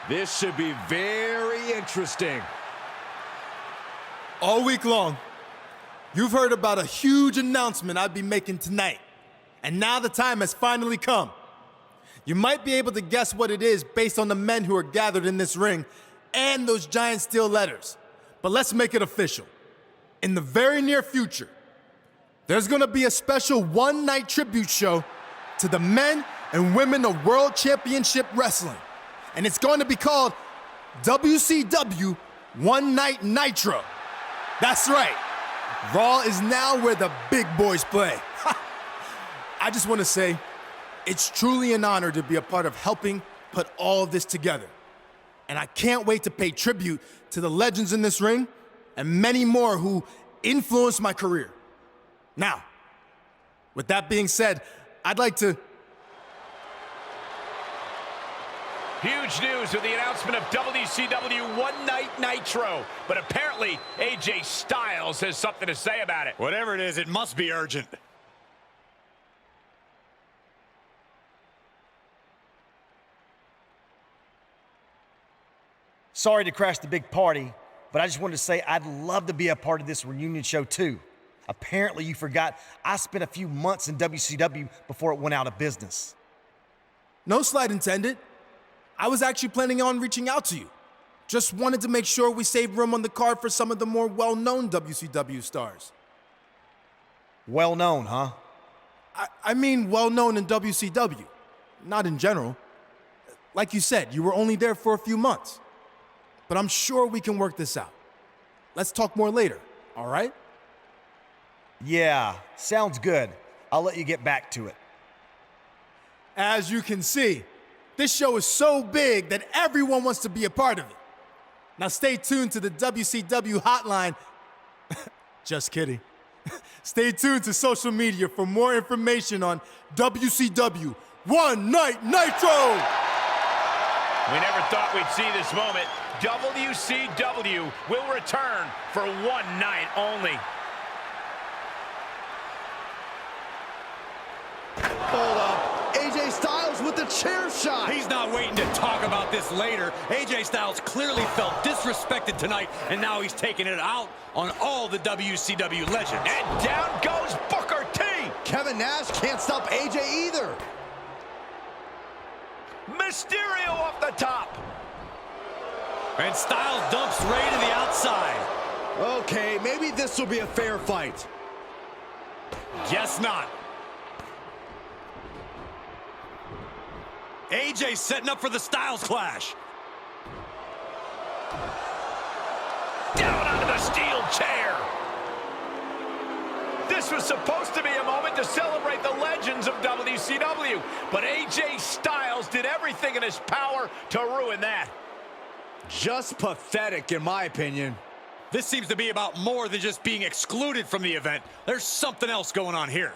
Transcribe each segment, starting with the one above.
This should be very interesting. All week long, you've heard about a huge announcement I'd be making tonight. And now the time has finally come. You might be able to guess what it is based on the men who are gathered in this ring and those giant steel letters. But let's make it official. In the very near future, there's gonna be a special one-night tribute show to the men and women of World Championship Wrestling. And it's going to be called WCW One Night Nitro. That's right. Raw is now where the big boys play. I just want to say, it's truly an honor to be a part of helping put all of this together. And I can't wait to pay tribute to the legends in this ring and many more who influenced my career. Now, with that being said, I'd like to... Huge news with the announcement of WCW One Night Nitro. But apparently, AJ Styles has something to say about it. Whatever it is, it must be urgent. Sorry to crash the big party, but I just wanted to say I'd love to be a part of this reunion show too. Apparently you forgot I spent a few months in WCW before it went out of business. No slight intended. I was actually planning on reaching out to you. Just wanted to make sure we saved room on the card for some of the more well-known WCW stars. Well known, huh? I mean well-known in WCW, not in general. Like you said, you were only there for a few months. But I'm sure we can work this out. Let's talk more later, all right? Yeah, sounds good. I'll let you get back to it. As you can see, this show is so big that everyone wants to be a part of it. Now stay tuned to the WCW hotline. Just kidding. Stay tuned to social media for more information on WCW One Night Nitro! We never thought we'd see this moment. WCW will return for one night only. Hold up. AJ Styles with the chair shot. He's not waiting to talk about this later. AJ Styles clearly felt disrespected tonight, and now he's taking it out on all the WCW legends. And down goes Booker T. Kevin Nash can't stop AJ either. Mysterio off the top. And Styles dumps Ray to the outside. Okay, maybe this will be a fair fight. Guess not. AJ setting up for the Styles Clash. Down onto the steel chair. This was supposed to be a moment to celebrate the legends of WCW, but AJ Styles did everything in his power to ruin that. Just pathetic, in my opinion. This seems to be about more than just being excluded from the event. There's something else going on here.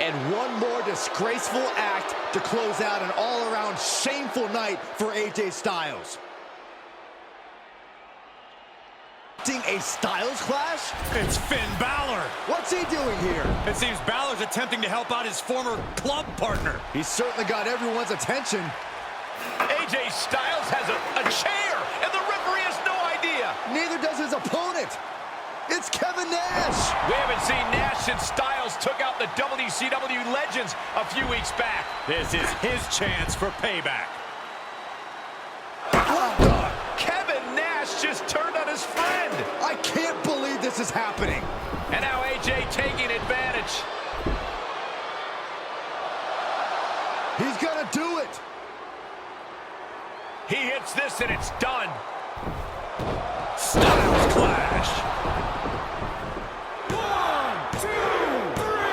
And one more disgraceful act to close out an all-around shameful night for AJ Styles. A Styles Clash? It's Finn Balor. What's he doing here? It seems Balor's attempting to help out his former club partner. He's certainly got everyone's attention. AJ Styles has a chair, and the referee has no idea. Neither does his opponent. It's Kevin Nash. We haven't seen Nash since Styles took out the WCW legends a few weeks back. This is his chance for payback. What the? Kevin Nash just turned on his friend. I can't believe this is happening. And now AJ taking advantage. He's gonna do it. He hits this and it's done. Styles Clash. 1, 2, 3.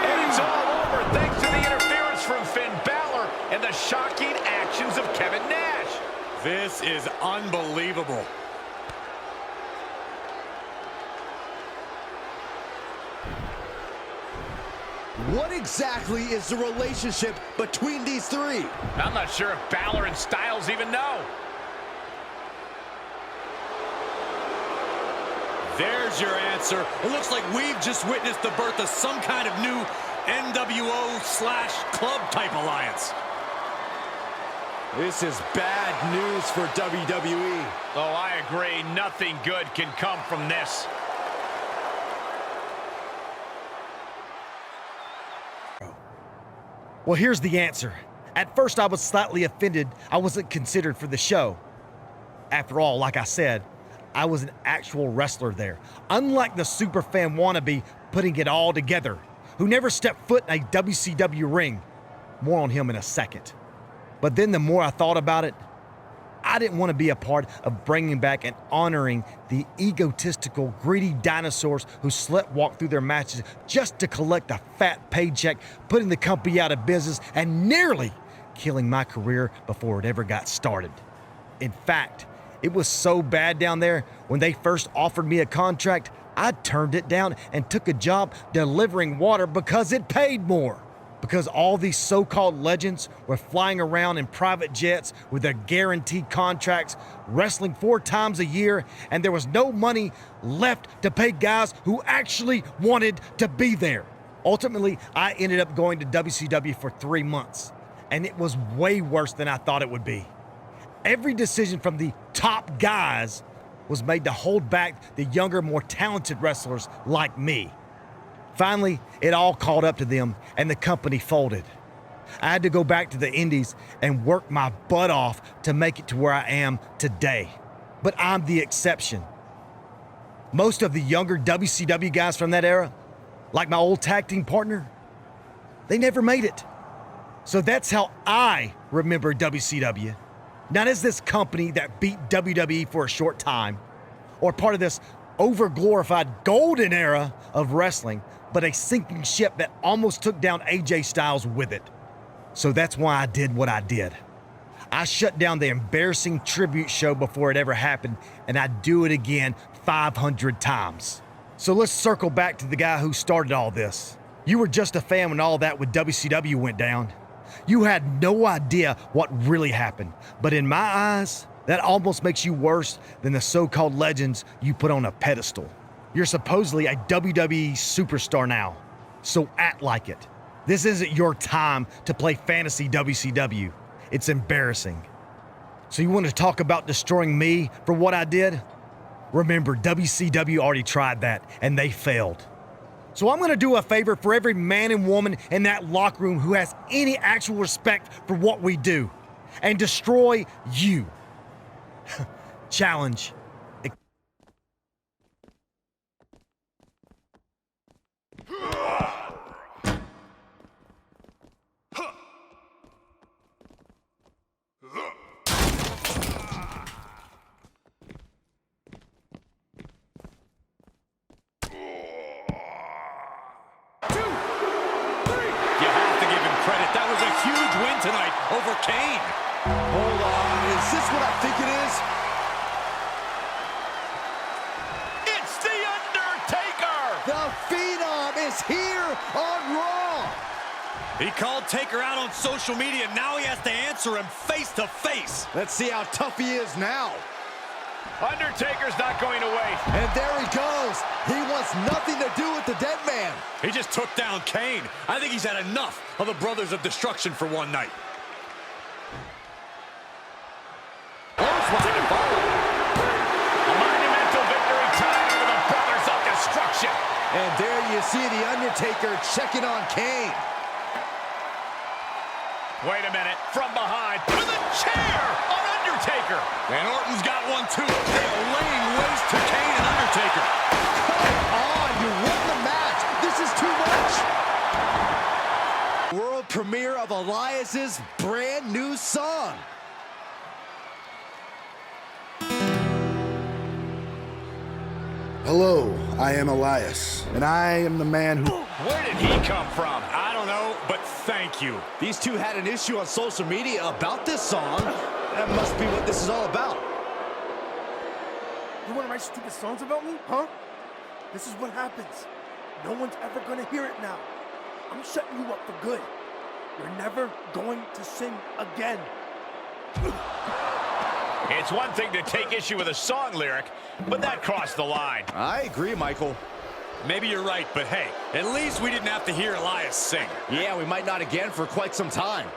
And it's all over thanks to the interference from Finn Balor and the shocking actions of Kevin Nash. This is unbelievable. What exactly is the relationship between these three? I'm not sure if Balor and Styles even know. There's your answer. It looks like we've just witnessed the birth of some kind of new NWO/club type alliance. This is bad news for WWE. Oh, I agree. Nothing good can come from this. Well, here's the answer. At first, I was slightly offended I wasn't considered for the show. After all, like I said, I was an actual wrestler there. Unlike the superfan wannabe putting it all together, who never stepped foot in a WCW ring. More on him in a second. But then the more I thought about it, I didn't want to be a part of bringing back and honoring the egotistical, greedy dinosaurs who sleptwalk through their matches just to collect a fat paycheck, putting the company out of business and nearly killing my career before it ever got started. In fact, it was so bad down there, when they first offered me a contract, I turned it down and took a job delivering water because it paid more. Because all these so-called legends were flying around in private jets with their guaranteed contracts, wrestling 4 times a year, and there was no money left to pay guys who actually wanted to be there. Ultimately, I ended up going to WCW for 3 months, and it was way worse than I thought it would be. Every decision from the top guys was made to hold back the younger, more talented wrestlers like me. Finally, it all caught up to them, and the company folded. I had to go back to the Indies and work my butt off to make it to where I am today. But I'm the exception. Most of the younger WCW guys from that era, like my old tag team partner, they never made it. So that's how I remember WCW. Not as this company that beat WWE for a short time, or part of this over-glorified golden era of wrestling, but a sinking ship that almost took down AJ Styles with it. So that's why I did what I did. I shut down the embarrassing tribute show before it ever happened, and I'd do it again 500 times. So let's circle back to the guy who started all this. You were just a fan when all that with WCW went down. You had no idea what really happened, but in my eyes, that almost makes you worse than the so-called legends you put on a pedestal. You're supposedly a WWE superstar now, so act like it. This isn't your time to play fantasy WCW. It's embarrassing. So you want to talk about destroying me for what I did? Remember, WCW already tried that, and they failed. So I'm going to do a favor for every man and woman in that locker room who has any actual respect for what we do, and destroy you. Challenge. That was a huge win tonight over Kane. Hold on, is this what I think it is? It's The Undertaker! The Phenom is here on Raw! He called Taker out on social media. Now he has to answer him face to face. Let's see how tough he is now. Undertaker's not going to wait. And there he goes. He wants nothing to do with the dead man. He just took down Kane. I think he's had enough of the Brothers of Destruction for one night. Clothesline to follow. A monumental victory time for the Brothers of Destruction. And there you see The Undertaker checking on Kane. Wait a minute. From behind with a chair on Undertaker. And Orton's got one too. They are laying waste to Kane and Undertaker. Come on, you won the match. This is too much. World premiere of Elias's brand new song. Hello, I am Elias, and I am the man who... Where did he come from? I don't know, but thank you. These two had an issue on social media about this song. That must be what this is all about. You want to write stupid songs about me, huh? This is what happens. No one's ever gonna hear it now. I'm shutting you up for good. You're never going to sing again. It's one thing to take issue with a song lyric, but that crossed the line. I agree, Michael. Maybe you're right, but hey, at least we didn't have to hear Elias sing. Yeah, we might not again for quite some time.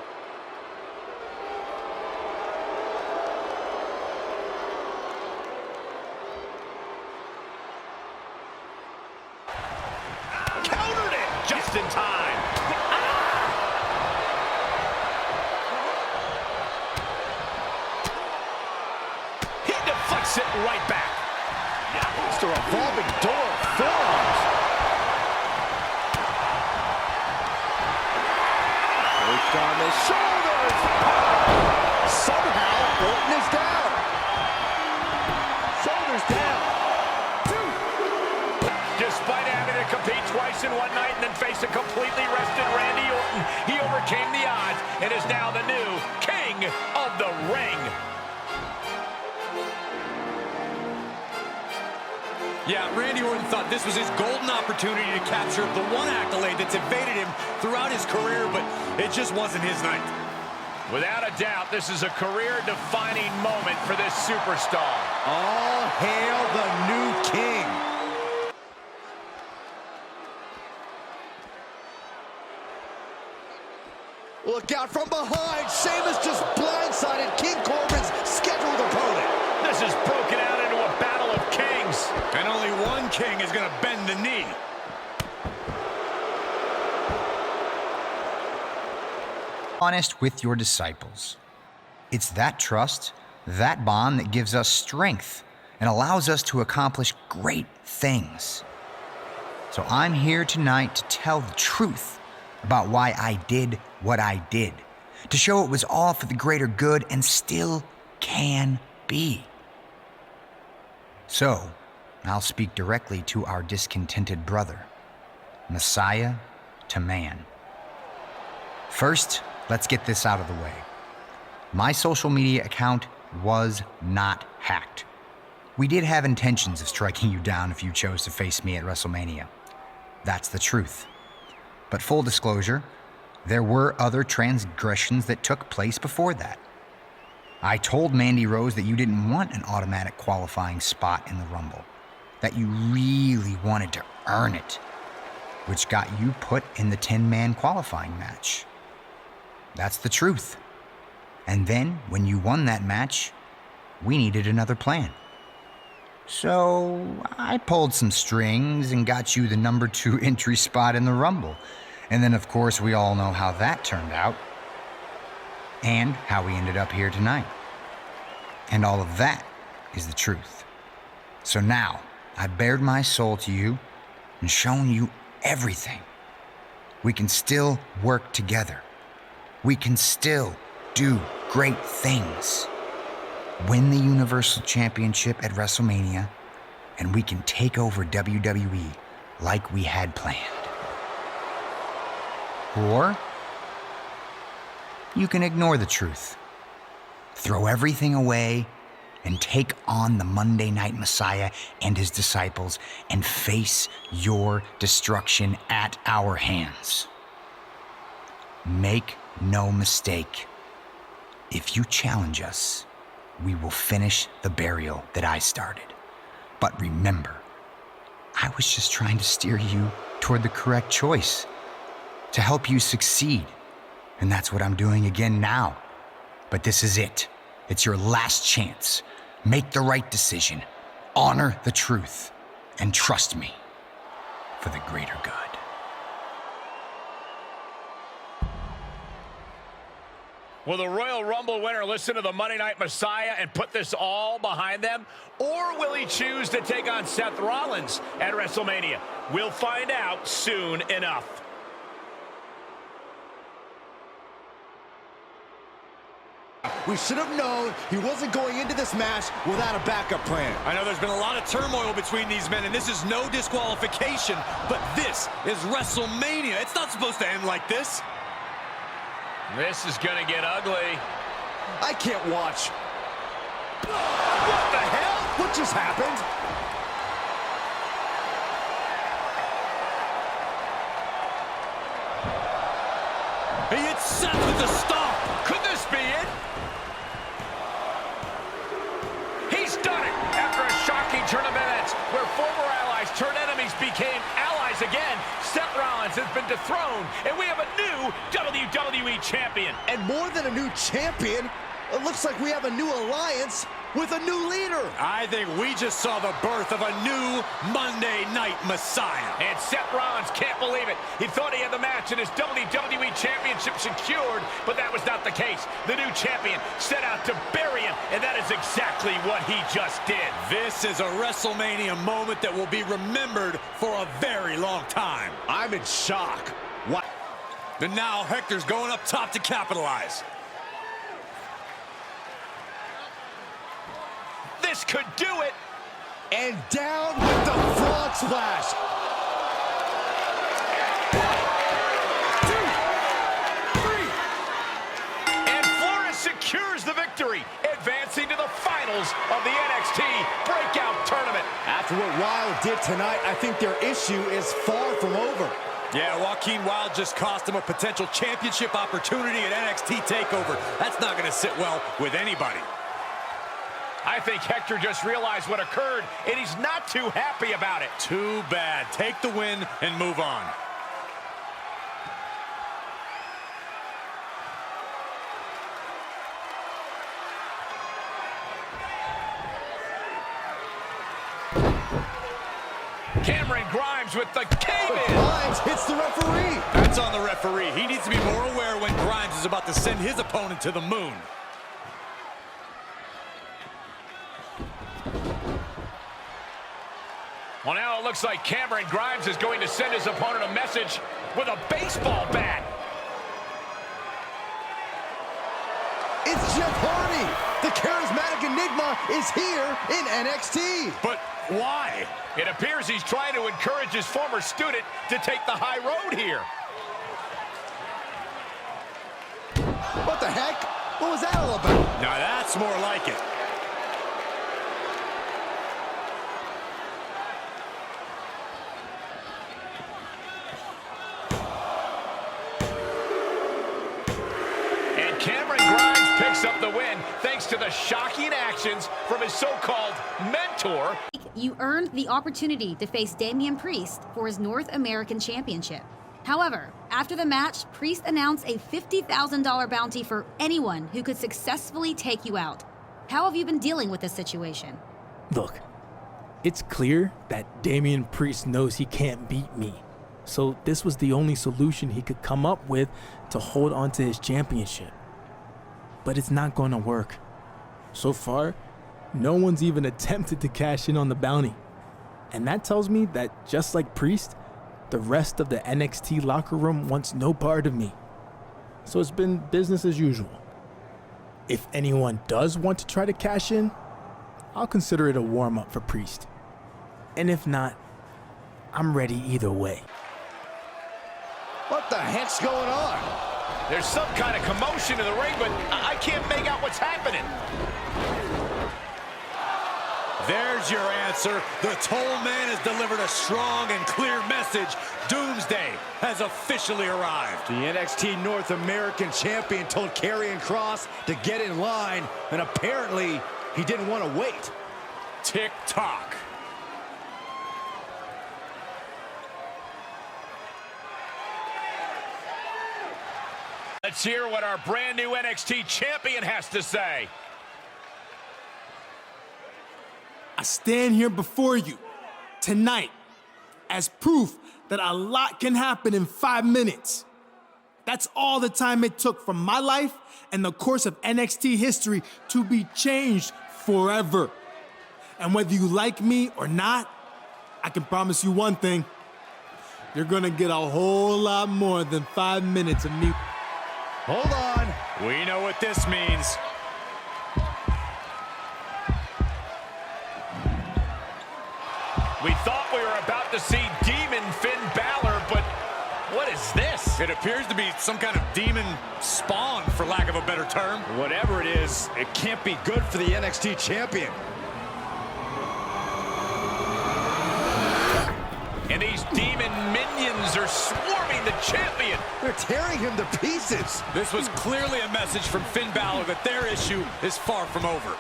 takes it right back. It's a revolving door of forearms. Worked on the shoulders. Somehow, Orton is down. Shoulders down. Despite having to compete twice in one night and then face a completely rested Randy Orton, he overcame the odds and is now the new king of the ring. Yeah, Randy Orton thought this was his golden opportunity to capture the one accolade that's evaded him throughout his career, but it just wasn't his night. Without a doubt, this is a career-defining moment for this superstar. All hail the new king. Look out from behind. Sheamus just blindsided King Corbin's scheduled opponent. This is broken out into a battle of kings. And only one king is going to bend the knee. Honest with your disciples. It's that trust, that bond that gives us strength and allows us to accomplish great things. So I'm here tonight to tell the truth about why I did what I did, to show it was all for the greater good and still can be. So, I'll speak directly to our discontented brother, Messiah to man. First, let's get this out of the way. My social media account was not hacked. We did have intentions of striking you down if you chose to face me at WrestleMania. That's the truth. But full disclosure, there were other transgressions that took place before that. I told Mandy Rose that you didn't want an automatic qualifying spot in the Rumble, that you really wanted to earn it, which got you put in the 10-man qualifying match. That's the truth. And then, when you won that match, we needed another plan. So, I pulled some strings and got you the number 2 entry spot in the Rumble. And then, of course, we all know how that turned out. And how we ended up here tonight. And all of that is the truth. So now, I've bared my soul to you and shown you everything. We can still work together. We can still do great things. Win the Universal Championship at WrestleMania, and we can take over WWE like we had planned. Or you can ignore the truth, throw everything away, and take on the Monday Night Messiah and his disciples and face your destruction at our hands. Make no mistake, if you challenge us, we will finish the burial that I started. But remember, I was just trying to steer you toward the correct choice, to help you succeed. And that's what I'm doing again now. But this is it. It's your last chance. Make the right decision, honor the truth, and trust me for the greater good. Will the Royal Rumble winner listen to the Monday Night Messiah and put this all behind them? Or will he choose to take on Seth Rollins at WrestleMania? We'll find out soon enough. We should have known he wasn't going into this match without a backup plan. I know there's been a lot of turmoil between these men, and this is no disqualification, but this is WrestleMania. It's not supposed to end like this. This is gonna get ugly. I can't watch. What the hell? What just happened? He hits Seth with the stomp. Could this be it? He's done it after a shocking turn of events where former allies turned enemies became allies again. Seth Rollins has been dethroned, and we have a new WWE champion. And more than a new champion, It looks like we have a new alliance with a new leader. I think we just saw the birth of a new Monday Night Messiah. And Seth Rollins can't believe it. He thought he had the match and his WWE Championship secured, but that was not the case. The new champion set out to bury him, and that is exactly what he just did. This is a WrestleMania moment that will be remembered for a very long time. I'm in shock. What? And now Hector's going up top to capitalize. This could do it. And down with the frog splash. 1, 2, 3. And Flores secures the victory, advancing to the finals of the NXT Breakout Tournament. After what Wilde did tonight, I think their issue is far from over. Yeah, Joaquin Wilde just cost him a potential championship opportunity at NXT TakeOver. That's not going to sit well with anybody. I think Hector just realized what occurred, and he's not too happy about it. Too bad. Take the win and move on. Cameron Grimes with the cave-in. Grimes hits the referee. That's on the referee. He needs to be more aware when Grimes is about to send his opponent to the moon. Well, now it looks like Cameron Grimes is going to send his opponent a message with a baseball bat. It's Jeff Hardy. The charismatic enigma is here in NXT. But why? It appears he's trying to encourage his former student to take the high road here. What the heck? What was that all about? Now that's more like it. And Cameron Grimes picks up the win thanks to the shocking actions from his so-called mentor. You earned the opportunity to face Damian Priest for his North American Championship. However, after the match, Priest announced a $50,000 bounty for anyone who could successfully take you out. How have you been dealing with this situation? Look, it's clear that Damian Priest knows he can't beat me. So this was the only solution he could come up with to hold on to his championship. But it's not going to work. So far, no one's even attempted to cash in on the bounty. And that tells me that just like Priest, the rest of the NXT locker room wants no part of me. So it's been business as usual. If anyone does want to try to cash in, I'll consider it a warm-up for Priest. And if not, I'm ready either way. What the heck's going on? There's some kind of commotion in the ring, but I can't make out what's happening. There's your answer. The Toll Man has delivered a strong and clear message. Doomsday has officially arrived. The NXT North American Champion told Karrion Kross to get in line, and apparently he didn't want to wait. Tick-tock. Let's hear what our brand new NXT champion has to say. I stand here before you tonight as proof that a lot can happen in 5 minutes. That's all the time it took for my life and the course of NXT history to be changed forever. And whether you like me or not, I can promise you one thing. You're gonna get a whole lot more than 5 minutes of me. Hold on. We know what this means. We thought we were about to see Demon Finn Balor, but what is this? It appears to be some kind of demon spawn, for lack of a better term. Whatever it is, it can't be good for the NXT champion. And these demon minions are swarming the champion. They're tearing him to pieces. This was clearly a message from Finn Balor that their issue is far from over.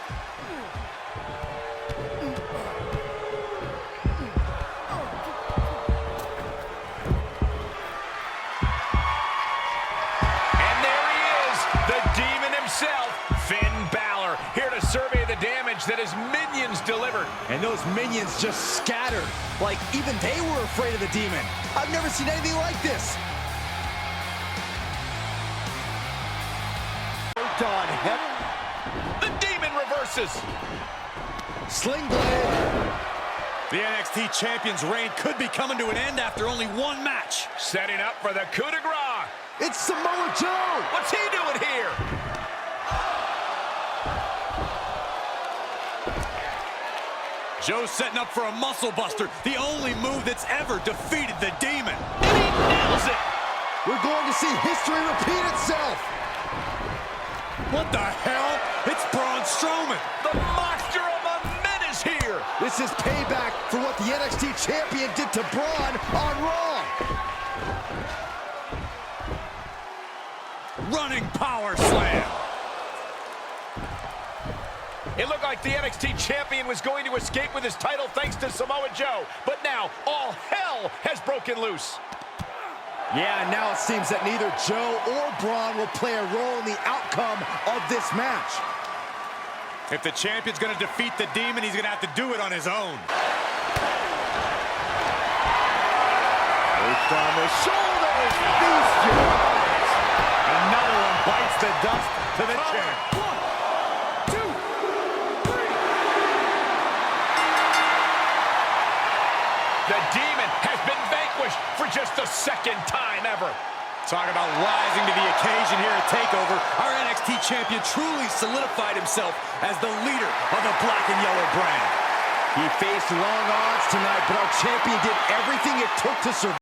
And there he is, the demon himself, Finn that his minions delivered. And those minions just scattered. Like even they were afraid of the demon. I've never seen anything like this. Worked on hep. The demon reverses. Sling blade. The NXT Champion's reign could be coming to an end after only one match. Setting up for the coup de grace. It's Samoa Joe. What's he doing here? Joe's setting up for a muscle buster, the only move that's ever defeated the demon. And he nails it. We're going to see history repeat itself. What the hell? It's Braun Strowman. The monster of a men is here. This is payback for what the NXT champion did to Braun on Raw. Running power slam. It looked like the NXT champion was going to escape with his title thanks to Samoa Joe. But now all hell has broken loose. Yeah, now it seems that neither Joe or Braun will play a role in the outcome of this match. If the champion's going to defeat the demon, he's going to have to do it on his own. Placed on the shoulders, feast your eyes. Another one bites the dust to the chin. 1, 2, 3. The demon has been vanquished for just the second time ever. Talk about rising to the occasion here at TakeOver. Our NXT champion truly solidified himself as the leader of the black and yellow brand. He faced long odds tonight, but our champion did everything it took to survive.